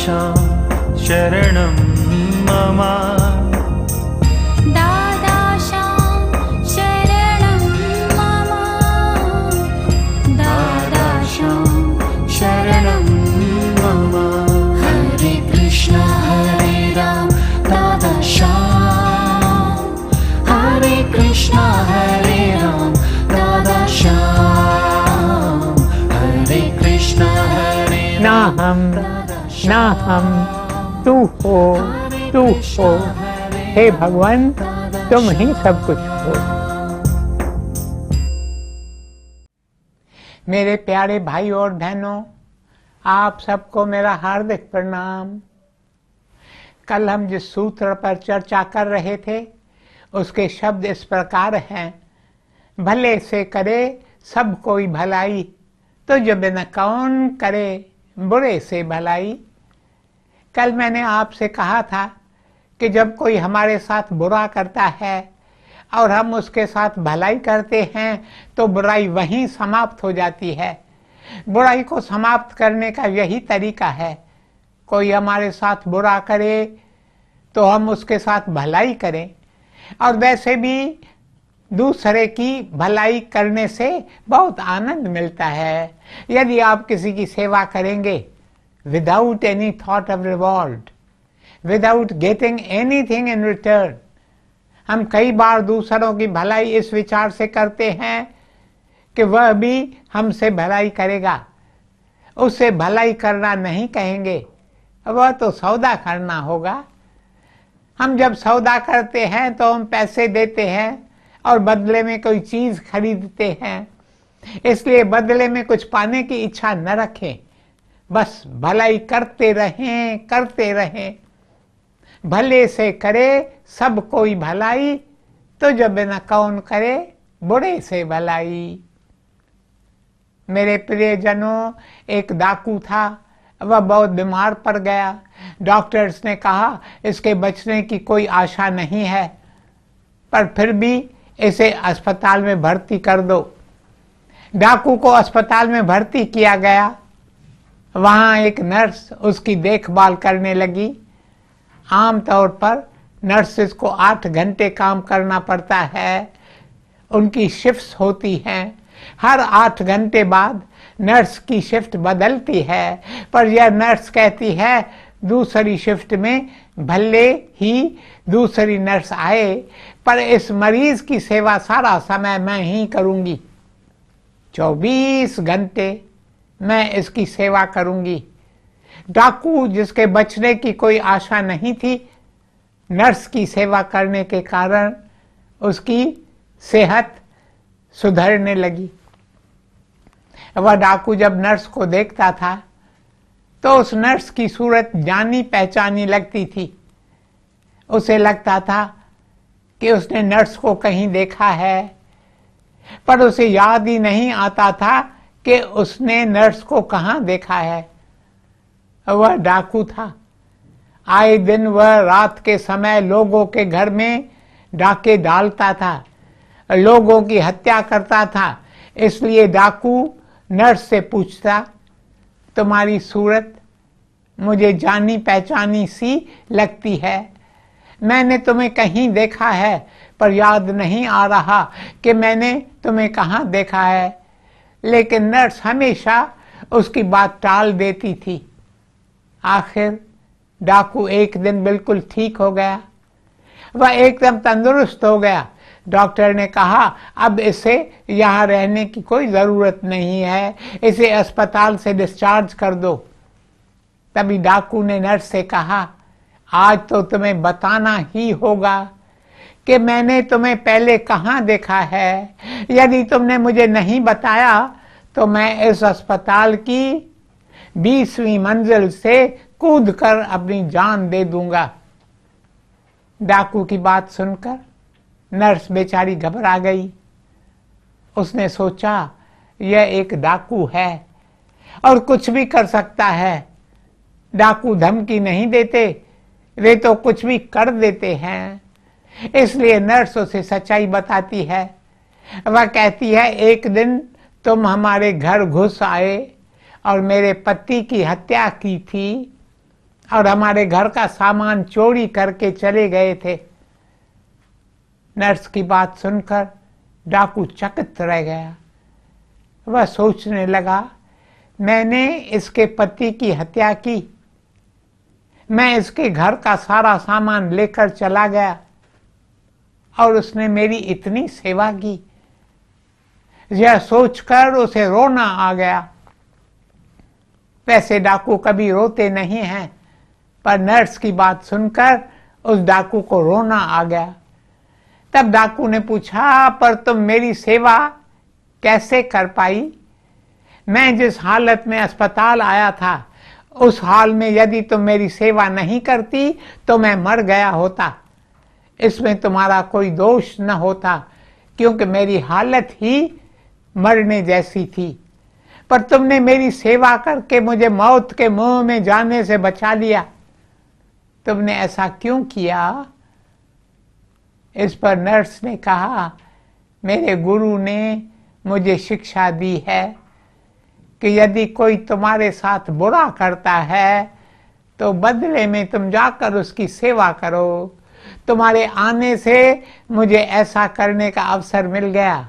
दादाशां शरणं मम दादाशां शरणं मम दादाशां शरणं मम हरे कृष्ण हरे राम दादाशां हरे कृष्ण हरे राम दादाशां हरे कृष्ण हरे ना हम ना हम, तू हो, तू हो। हे भगवान, तुम ही सब कुछ हो। मेरे प्यारे भाई और बहनों, आप सबको मेरा हार्दिक प्रणाम। कल हम जिस सूत्र पर चर्चा कर रहे थे उसके शब्द इस प्रकार हैं। भले से करे सब कोई भलाई, तो जब न कौन करे बुरे से भलाई। कल मैंने आपसे कहा था कि जब कोई हमारे साथ बुरा करता है और हम उसके साथ भलाई करते हैं तो बुराई वहीं समाप्त हो जाती है। बुराई को समाप्त करने का यही तरीका है। कोई हमारे साथ बुरा करे तो हम उसके साथ भलाई करें, और वैसे भी दूसरे की भलाई करने से बहुत आनंद मिलता है। यदि आप किसी की सेवा करेंगे without any thought of reward, without getting anything in return, हम कई बार दूसरों की भलाई इस विचार से करते हैं कि वह भी हमसे भलाई करेगा। उससे भलाई करना नहीं कहेंगे, वह तो सौदा करना होगा। हम जब सौदा करते हैं तो हम पैसे देते हैं और बदले में कोई चीज खरीदते हैं। इसलिए बदले में कुछ पाने की इच्छा न रखें, बस भलाई करते रहें, करते रहें। भले से करे सब कोई भलाई, तो जब न कौन करे बुरे से भलाई। मेरे प्रियजनों, एक डाकू था, वह बहुत बीमार पड़ गया। डॉक्टर्स ने कहा इसके बचने की कोई आशा नहीं है, पर फिर भी इसे अस्पताल में भर्ती कर दो। डाकू को अस्पताल में भर्ती किया गया। वहां एक नर्स उसकी देखभाल करने लगी। आमतौर पर नर्सेस को 8 घंटे काम करना पड़ता है। उनकी शिफ्ट्स होती हैं। हर 8 घंटे बाद नर्स की शिफ्ट बदलती है, पर यह नर्स कहती है दूसरी शिफ्ट में भले ही दूसरी नर्स आए, पर इस मरीज की सेवा सारा समय मैं ही करूंगी। 24 घंटे मैं इसकी सेवा करूंगी। डाकू, जिसके बचने की कोई आशा नहीं थी, नर्स की सेवा करने के कारण उसकी सेहत सुधरने लगी। वह डाकू जब नर्स को देखता था तो उस नर्स की सूरत जानी पहचानी लगती थी। उसे लगता था कि उसने नर्स को कहीं देखा है, पर उसे याद ही नहीं आता था कि उसने नर्स को कहाँ देखा है। वह डाकू था। आए दिन वह रात के समय लोगों के घर में डाके डालता था, लोगों की हत्या करता था। इसलिए डाकू नर्स से पूछता, तुम्हारी सूरत मुझे जानी पहचानी सी लगती है, मैंने तुम्हें कहीं देखा है, पर याद नहीं आ रहा कि मैंने तुम्हें कहाँ देखा है। लेकिन नर्स हमेशा उसकी बात टाल देती थी। आखिर डाकू एक दिन बिल्कुल ठीक हो गया। वह एकदम तंदुरुस्त हो गया। डॉक्टर ने कहा अब इसे यहाँ रहने की कोई ज़रूरत नहीं है, इसे अस्पताल से डिस्चार्ज कर दो। तभी डाकू ने नर्स से कहा, आज तो तुम्हें बताना ही होगा कि मैंने तुम्हें पहले कहाँ देखा है। यदि तुमने मुझे नहीं बताया तो मैं इस अस्पताल की 20वीं मंजिल से कूदकर अपनी जान दे दूंगा। डाकू की बात सुनकर नर्स बेचारी घबरा गई। उसने सोचा यह एक डाकू है और कुछ भी कर सकता है। डाकू धमकी नहीं देते, वे तो कुछ भी कर देते हैं। इसलिए नर्स उसे सच्चाई बताती है। वह कहती है एक दिन तुम हमारे घर घुस आए और मेरे पति की हत्या की थी। और हमारे घर का सामान चोरी करके चले गए थे। नर्स की बात सुनकर डाकू चकित रह गया। वह सोचने लगा, मैंने इसके पति की हत्या की, मैं इसके घर का सारा सामान लेकर चला गया और उसने मेरी इतनी सेवा की। यह सोचकर उसे रोना आ गया। वैसे डाकू कभी रोते नहीं हैं, पर नर्स की बात सुनकर उस डाकू को रोना आ गया। तब डाकू ने पूछा, पर तुम मेरी सेवा कैसे कर पाई? मैं जिस हालत में अस्पताल आया था, उस हाल में यदि तुम मेरी सेवा नहीं करती तो मैं मर गया होता। इसमें तुम्हारा कोई दोष न होता, क्योंकि मेरी हालत ही मरने जैसी थी। पर तुमने मेरी सेवा करके मुझे मौत के मुंह में जाने से बचा लिया। तुमने ऐसा क्यों किया? इस पर नर्स ने कहा, मेरे गुरु ने मुझे शिक्षा दी है कि यदि कोई तुम्हारे साथ बुरा करता है तो बदले में तुम जाकर उसकी सेवा करो। तुम्हारे आने से मुझे ऐसा करने का अवसर मिल गया,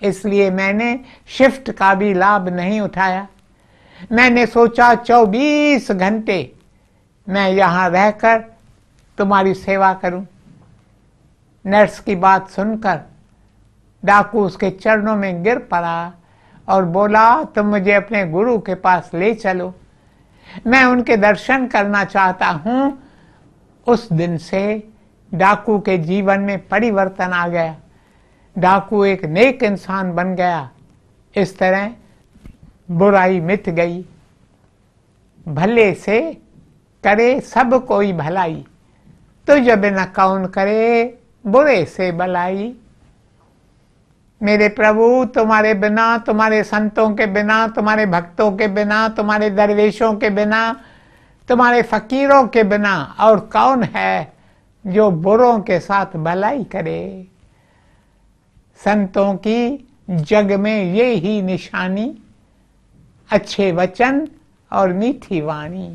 इसलिए मैंने शिफ्ट का भी लाभ नहीं उठाया। मैंने सोचा 24 घंटे मैं यहाँ रहकर तुम्हारी सेवा करूं। नर्स की बात सुनकर डाकू उसके चरणों में गिर पड़ा और बोला, तुम मुझे अपने गुरु के पास ले चलो, मैं उनके दर्शन करना चाहता हूं। उस दिन से डाकू के जीवन में परिवर्तन आ गया। डाकू एक नेक इंसान बन गया। इस तरह बुराई मिट गई। भले से करे सब कोई भलाई, तुझ बिना कौन करे बुरे से भलाई। मेरे प्रभु, तुम्हारे बिना, तुम्हारे संतों के बिना, तुम्हारे भक्तों के बिना, तुम्हारे दरवेशों के बिना, तुम्हारे फकीरों के बिना और कौन है जो बुरों के साथ भलाई करे। संतों की जग में ये ही निशानी, अच्छे वचन और मीठी वाणी।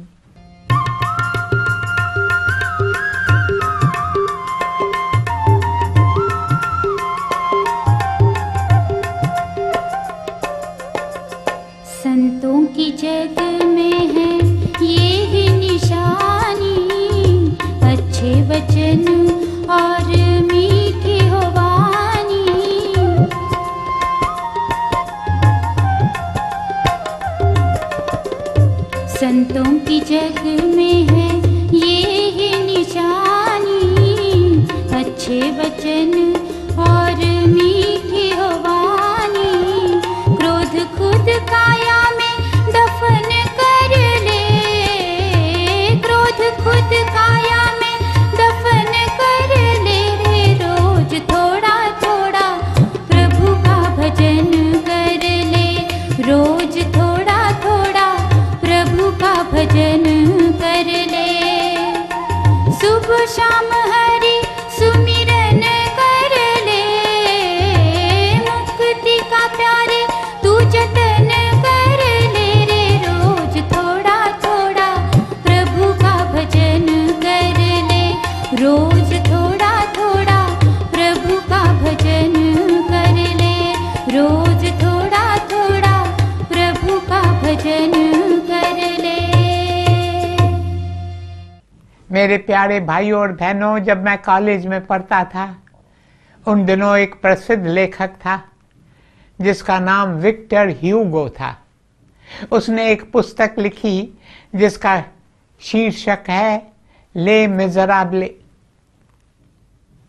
संतों की जग में है ये ही निशानी, अच्छे वचन और मीठी हो वाणी। संतों की जग में है ये ही निशानी, अच्छे वचन और मीठी हो वाणी। क्रोध खुद काया में दफन कर ले, क्रोध खुद काया में दफन कर ले रे। रोज थोड़ा थोड़ा प्रभु का भजन कर ले, रोज थोड़ा थोड़ा प्रभु का भजन कर ले। सुबह शाम हरि सुमिरन कर ले, मुक्ति का प्यारे तू जतन कर ले रे। रोज थोड़ा थोड़ा प्रभु का भजन कर ले, रोज थोड़ा थोड़ा प्रभु का भजन कर ले, रोज थोड़ा थोड़ा प्रभु का भजन कर ले। मेरे प्यारे भाइयों और बहनों, जब मैं कॉलेज में पढ़ता था, उन दिनों एक प्रसिद्ध लेखक था जिसका नाम विक्टर ह्यूगो था। उसने एक पुस्तक लिखी जिसका शीर्षक है ले मिज़राब्ले।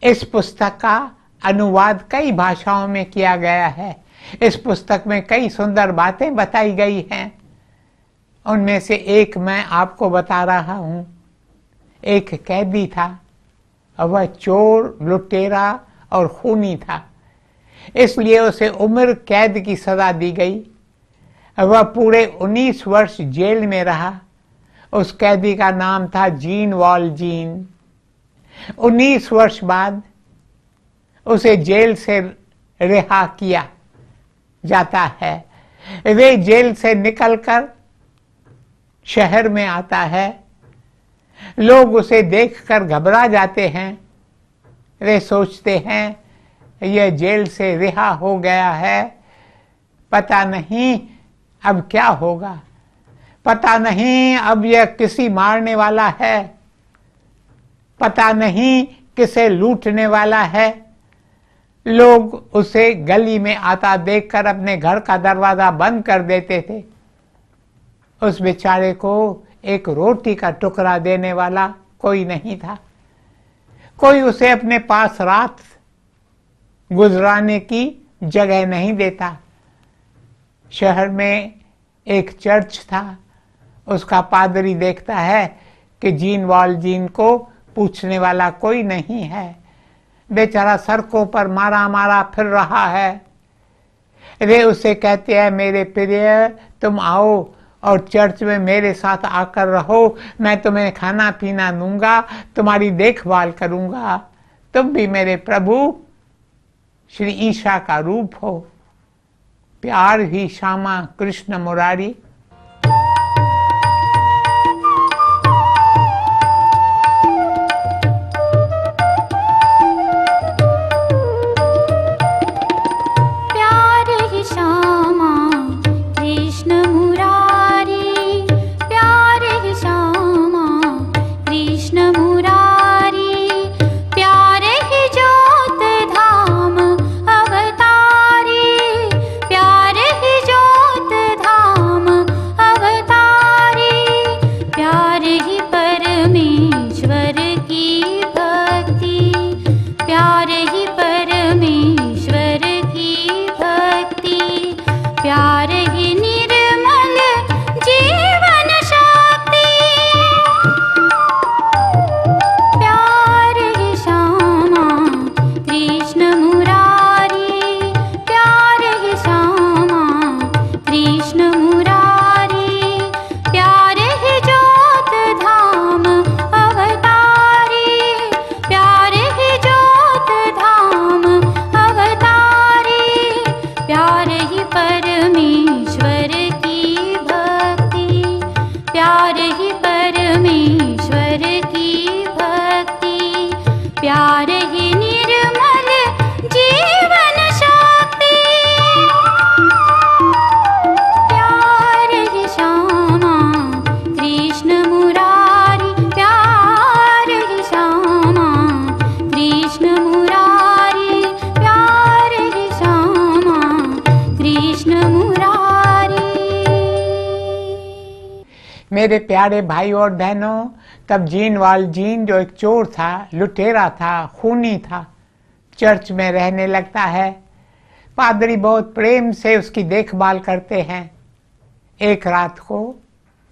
इस पुस्तक का अनुवाद कई भाषाओं में किया गया है। इस पुस्तक में कई सुंदर बातें बताई गई हैं। उनमें से एक मैं आपको बता रहा हूं। एक कैदी था, वह चोर, लुटेरा और खूनी था, इसलिए उसे उम्र कैद की सजा दी गई। वह पूरे 19 वर्ष जेल में रहा। उस कैदी का नाम था जीन वॉलजीन। 19 वर्ष बाद उसे जेल से रिहा किया जाता है। वे जेल से निकलकर शहर में आता है लोग उसे देखकर घबरा जाते हैं। वे सोचते हैं यह जेल से रिहा हो गया है, पता नहीं अब क्या होगा, पता नहीं अब यह किसी मारने वाला है, पता नहीं किसे लूटने वाला है। लोग उसे गली में आता देखकर अपने घर का दरवाजा बंद कर देते थे। उस बेचारे को एक रोटी का टुकड़ा देने वाला कोई नहीं था। कोई उसे अपने पास रात गुजराने की जगह नहीं देता। शहर में एक चर्च था। उसका पादरी देखता है कि जीन वालजीन को पूछने वाला कोई नहीं है। बेचारा सड़कों पर मारा मारा फिर रहा है। वे उसे कहते हैं, मेरे प्रिय तुम आओ और चर्च में मेरे साथ आकर रहो, मैं तुम्हें खाना पीना दूंगा, तुम्हारी देखभाल करूंगा, तुम भी मेरे प्रभु श्री ईशा का रूप हो। प्यार ही श्यामा कृष्ण मुरारी। मेरे प्यारे भाई और बहनों, तब जीन वालजीन जो एक चोर था, लुटेरा था, खूनी था, चर्च में रहने लगता है। पादरी बहुत प्रेम से उसकी देखभाल करते हैं। एक रात को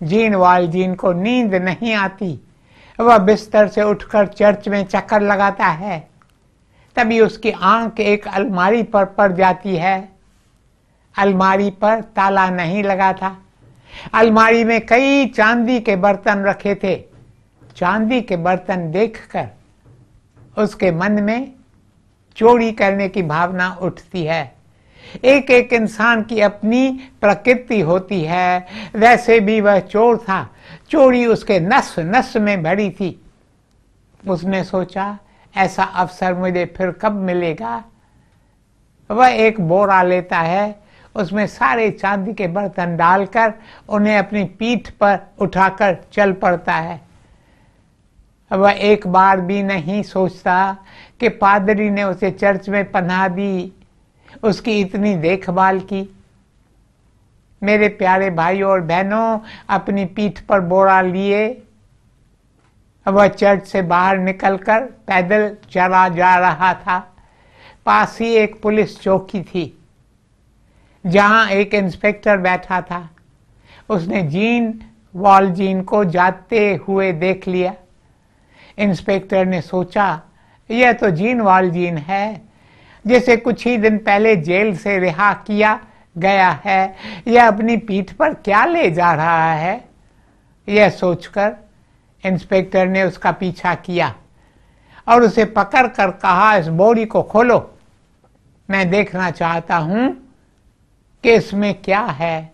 जीन वालजीन को नींद नहीं आती। वह बिस्तर से उठकर चर्च में चक्कर लगाता है। तभी उसकी आंख एक अलमारी पर पड़ जाती है। अलमारी पर ताला नहीं लगा था। अलमारी में कई चांदी के बर्तन रखे थे। चांदी के बर्तन देखकर उसके मन में चोरी करने की भावना उठती है। एक एक इंसान की अपनी प्रकृति होती है, वैसे भी वह चोर था। चोरी उसके नस नस में भरी थी। उसने सोचा, ऐसा अवसर मुझे फिर कब मिलेगा। वह एक बोरा लेता है, उसमें सारे चांदी के बर्तन डालकर उन्हें अपनी पीठ पर उठाकर चल पड़ता है। वह एक बार भी नहीं सोचता कि पादरी ने उसे चर्च में पनाह दी, उसकी इतनी देखभाल की। मेरे प्यारे भाइयों और बहनों, अपनी पीठ पर बोरा लिए वह चर्च से बाहर निकलकर पैदल चला जा रहा था। पास ही एक पुलिस चौकी थी, जहां एक इंस्पेक्टर बैठा था। उसने जीन वालजीन को जाते हुए देख लिया। इंस्पेक्टर ने सोचा, यह तो जीन वालजीन है, जिसे कुछ ही दिन पहले जेल से रिहा किया गया है। यह अपनी पीठ पर क्या ले जा रहा है। यह सोचकर इंस्पेक्टर ने उसका पीछा किया और उसे पकड़कर कहा, इस बोरी को खोलो, मैं देखना चाहता हूं कि इसमें क्या है।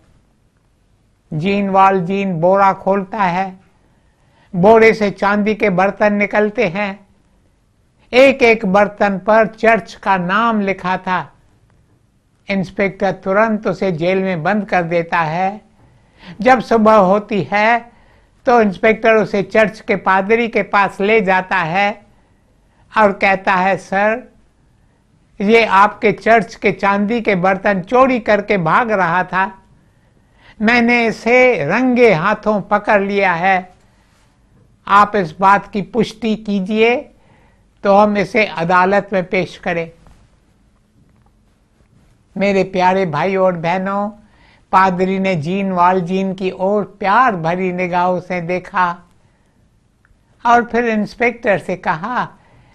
जीन वालजीन बोरा खोलता है। बोरे से चांदी के बर्तन निकलते हैं। एक एक बर्तन पर चर्च का नाम लिखा था। इंस्पेक्टर तुरंत उसे जेल में बंद कर देता है। जब सुबह होती है तो इंस्पेक्टर उसे चर्च के पादरी के पास ले जाता है और कहता है, सर, ये आपके चर्च के चांदी के बर्तन चोरी करके भाग रहा था। मैंने इसे रंगे हाथों पकड़ लिया है। आप इस बात की पुष्टि कीजिए तो हम इसे अदालत में पेश करें। मेरे प्यारे भाई और बहनों, पादरी ने जीन वालजीन की ओर प्यार भरी निगाहों से देखा और फिर इंस्पेक्टर से कहा,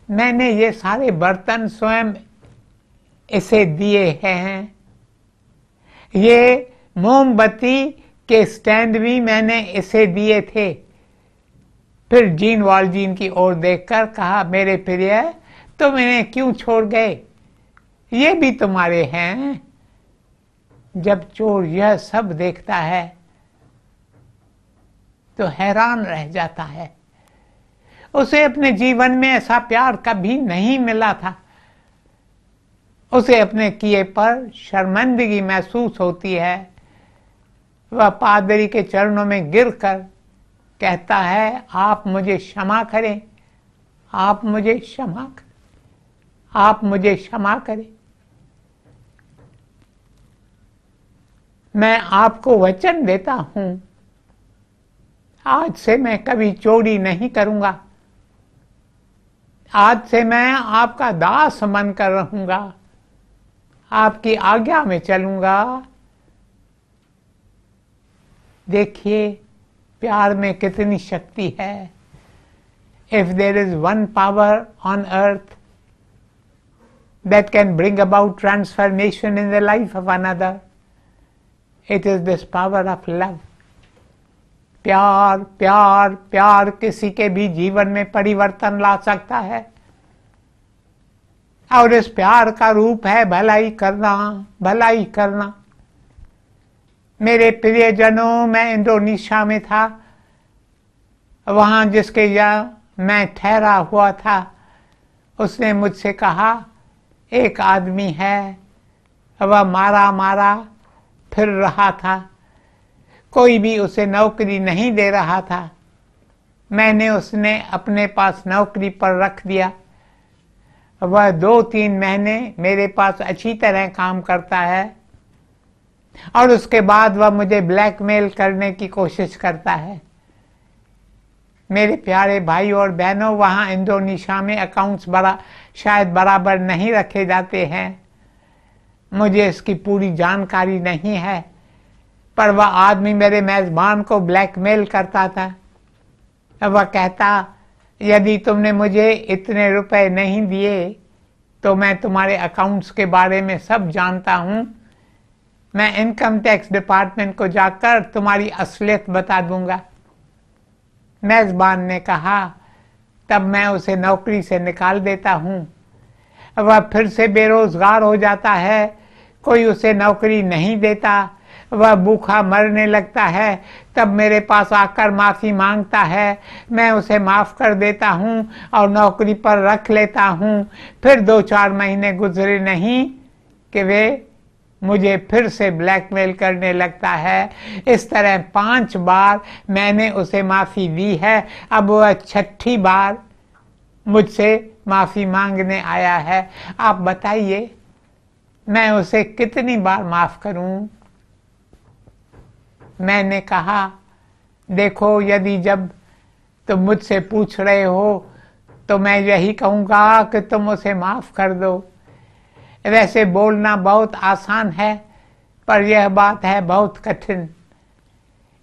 मैंने ये सारे बर्तन स्वयं इसे दिए हैं। ये मोमबत्ती के स्टैंड भी मैंने इसे दिए थे। फिर जीन वालजीन की ओर देखकर कहा, मेरे प्रिय, तुम इन्हें क्यों छोड़ गए? ये भी तुम्हारे हैं। जब चोर यह सब देखता है तो हैरान रह जाता है। उसे अपने जीवन में ऐसा प्यार कभी नहीं मिला था। उसे अपने किए पर शर्मिंदगी महसूस होती है। वह पादरी के चरणों में गिरकर कहता है, आप मुझे क्षमा करें, आप मुझे क्षमा करें, आप मुझे क्षमा करें। मैं आपको वचन देता हूं, आज से मैं कभी चोरी नहीं करूंगा। आज से मैं आपका दास बनकर रहूंगा, आपकी आज्ञा में चलूंगा। देखिए प्यार में कितनी शक्ति है। If there is one power on earth that can bring about transformation in the life of another, it is this power of love. प्यार प्यार प्यार किसी के भी जीवन में परिवर्तन ला सकता है और इस प्यार का रूप है भलाई करना, भलाई करना। मेरे प्रियजनों, मैं इंडोनेशिया में था। वहां जिसके यहाँ मैं ठहरा हुआ था, उसने मुझसे कहा, एक आदमी है, वह मारा मारा फिर रहा था, कोई भी उसे नौकरी नहीं दे रहा था। मैंने उसने अपने पास नौकरी पर रख दिया। वह 2-3 महीने मेरे पास अच्छी तरह काम करता है और उसके बाद वह मुझे ब्लैकमेल करने की कोशिश करता है। मेरे प्यारे भाई और बहनों, वहाँ इंडोनेशिया में अकाउंट्स शायद बराबर नहीं रखे जाते हैं। मुझे इसकी पूरी जानकारी नहीं है, पर वह आदमी मेरे मेजबान को ब्लैकमेल करता था। वह कहता, यदि तुमने मुझे इतने रुपए नहीं दिए तो मैं तुम्हारे अकाउंट्स के बारे में सब जानता हूँ। मैं इनकम टैक्स डिपार्टमेंट को जाकर तुम्हारी असलियत बता दूंगा। मेजबान ने कहा, तब मैं उसे नौकरी से निकाल देता हूँ। वह फिर से बेरोजगार हो जाता है, कोई उसे नौकरी नहीं देता, वह भूखा मरने लगता है। तब मेरे पास आकर माफ़ी मांगता है, मैं उसे माफ़ कर देता हूँ और नौकरी पर रख लेता हूँ। फिर 2-4 महीने गुजरे नहीं कि वे मुझे फिर से ब्लैकमेल करने लगता है। इस तरह 5 बार मैंने उसे माफ़ी दी है। अब वह 6ठी बार मुझसे माफ़ी मांगने आया है। आप बताइए, मैं उसे कितनी बार माफ़ करूं? मैंने कहा, देखो, यदि जब तुम मुझसे पूछ रहे हो तो मैं यही कहूँगा कि तुम उसे माफ़ कर दो। वैसे बोलना बहुत आसान है, पर यह बात है बहुत कठिन।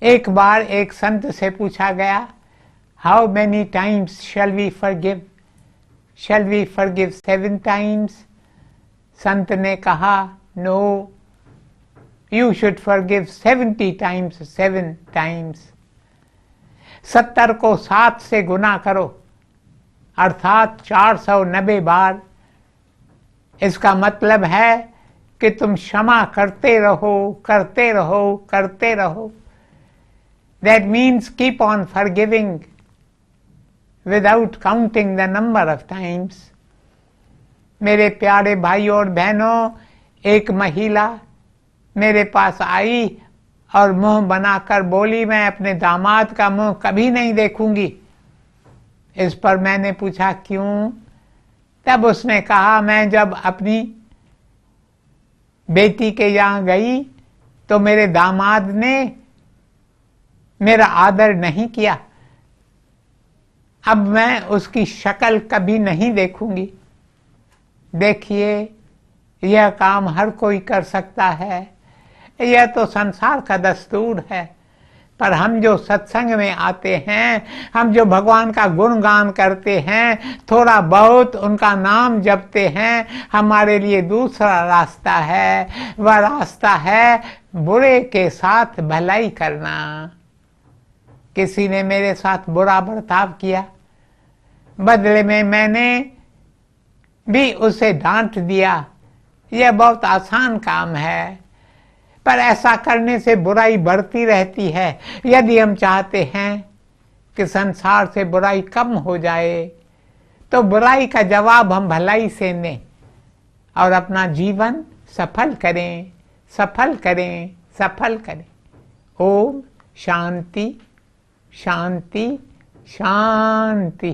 एक बार एक संत से पूछा गया, how many times shall we forgive? Shall we forgive 7 times? संत ने कहा, no, you should forgive 70 times 7 times. 70 को 7 से गुना करो, अर्थात 490 बार। इसका मतलब है कि तुम क्षमा करते रहो, करते रहो, करते रहो। That means keep on forgiving, without counting the number of times. मेरे प्यारे भाई और बहनों, एक महिला मेरे पास आई और मुंह बनाकर बोली, मैं अपने दामाद का मुंह कभी नहीं देखूंगी। इस पर मैंने पूछा क्यों? तब उसने कहा, मैं जब अपनी बेटी के यहाँ गई तो मेरे दामाद ने मेरा आदर नहीं किया, अब मैं उसकी शक्ल कभी नहीं देखूंगी। देखिए, यह काम हर कोई कर सकता है, यह तो संसार का दस्तूर है। पर हम जो सत्संग में आते हैं, हम जो भगवान का गुणगान करते हैं, थोड़ा बहुत उनका नाम जपते हैं, हमारे लिए दूसरा रास्ता है। वह रास्ता है बुरे के साथ भलाई करना। किसी ने मेरे साथ बुरा बर्ताव किया, बदले में मैंने भी उसे डांट दिया। यह बहुत आसान काम है, पर ऐसा करने से बुराई बढ़ती रहती है। यदि हम चाहते हैं कि संसार से बुराई कम हो जाए, तो बुराई का जवाब हम भलाई से दें और अपना जीवन सफल करें, सफल करें, सफल करें। ओम शांति शांति शांति।